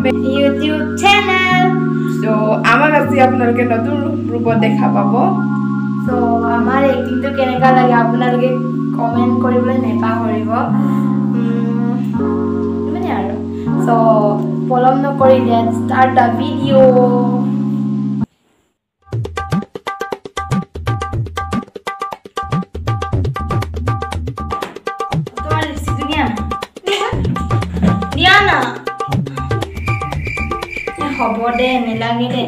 YouTube channel. So, আমাৰ আজি আপোনালোকে নতুন ৰূপত দেখা পাব। So, আমাৰ এক্টিংটো কেনেকা লাগে আপোনালোকে কমেন্ট কৰিবলৈ নেপাহৰিব। মানে আৰু। So, পলম নকৰি let's start the video. তোমাৰ লিপষ্টিক নিয়া না। নিয়া না। হ'ব দে নেলাগে দে।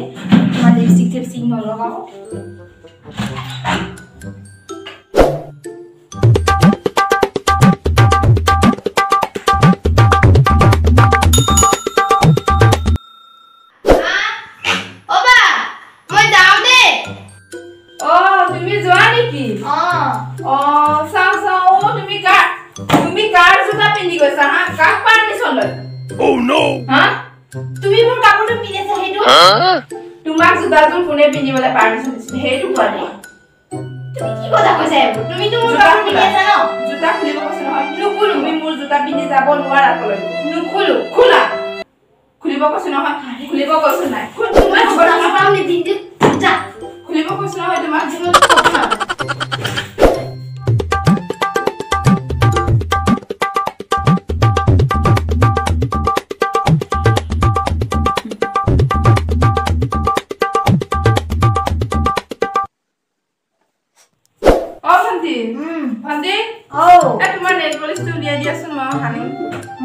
তোমাৰ লিপষ্টিক নলগাও। Oh no! Huh? তুমি মোৰ কাপোৰটো পিন্ধিছা হেটো? তোমাক জোতাটো কোনে পিন্ধিবলৈ পাৰমিশন দিছিল হেটো কোৱা নাই। তুমি কি কথা কৈছা এবোৰ? তুমি তো মোৰ কাপোৰ পিন্ধিছা ন? জোতা খুলিব কৈছ নহয়। নুখুলো তুমি মোৰ জোতা পিন্ধি যাব নোৱাৰা কলৈ। নুখুলো। খোলা। খুলিব কৈছ নহয়। খুলিব কৈছ নাই। তোমাৰ জোতা পাও নিপিন্ধি যা। খুলিব কৈছ নহয় তোমাক জীৱন কথা। Bhandi, oh, tomar nail polish to liya diasun ma hani.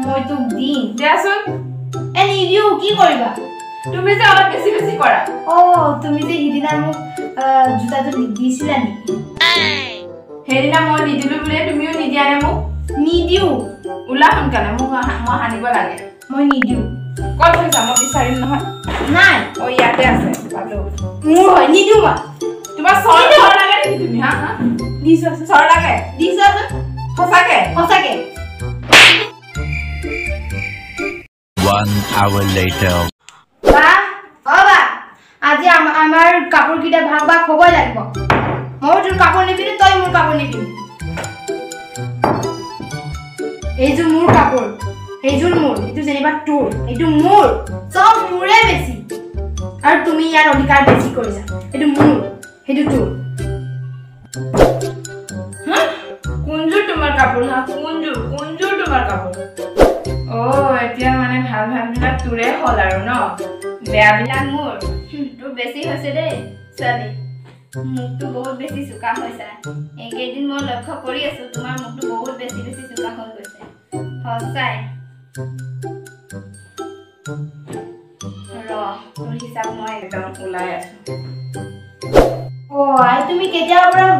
Moi to din. Diasun? And you ki koriba? Tumi je ola besi kora. Oh, tumi je hidina mu juta to disila ni. Hedina mo nidilu bule tumiu nidia ne mu? Nidiu. Ula sonkale mu hani ba lage. Moi nidiu. Kol hoisa mo bisarim nohoy? Nai. O yate ase pablo. Mu hoy nidiu ma. Tuma sor lage ni tumi ha? Disa sor lage. Disa Hosake. 1 hour later. Ba, oba. Aji amar kapur kita bhag bhag hoboi lagibo. Moi tur kapur nipini toy mur kapur nipini. Eju mur kapur. Ejur mur. Itu jeniba tur. Etu mur. Sob mure besi. Ar tumi yar odhikar besi korisa. Etu mur. Etu tur. Kunjur tumar kapur ha kunjur tumar kapur. Oh, এতিয়া মানে ভাল বিলাক তুৰে হল আৰু ন বেয়া বিলাক মোৰ তো বেছি হৈছে দে সালি মুখটো বহুত বেছি সুকা হৈছে একেদিন মই লক্ষ্য কৰি আছো তোমাৰ মুখটো বহুত বেছি সুকা হৈ গৈছে হসাই ৰ তোৰ হিচাপ মই একদম ওলাই আছো ও আই তুমি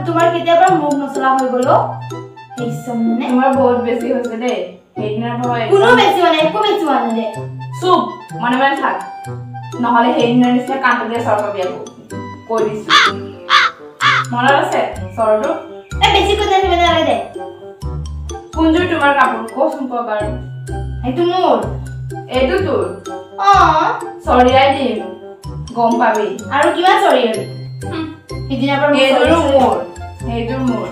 তোমাৰ কেতিয়াবা মুখ নচলা হৈ গলো এই সমনে তোমাৰ বহুত বেছি হৈছে দে হেইনা ভয় কোনো বেছি মানে একো বেছি মানে দে চুপ মনে মনে থাক নহলে হেইনা নিছে কান্দে সৰকা বিয়া কৈ দিছো মনত আছে সৰটো এ বেছি কথা নিবে নালাগে দে কুঞ্জুৰ তোমাৰ কাপোৰ কোচম পাবাৰ এইটো মোৰ এইটো তোৰ অ সৰিয়াই দিম গম পাবি আৰু কিমান সৰিয়াই ইদিনা পৰা এইটো মোৰ এইটো মোৰ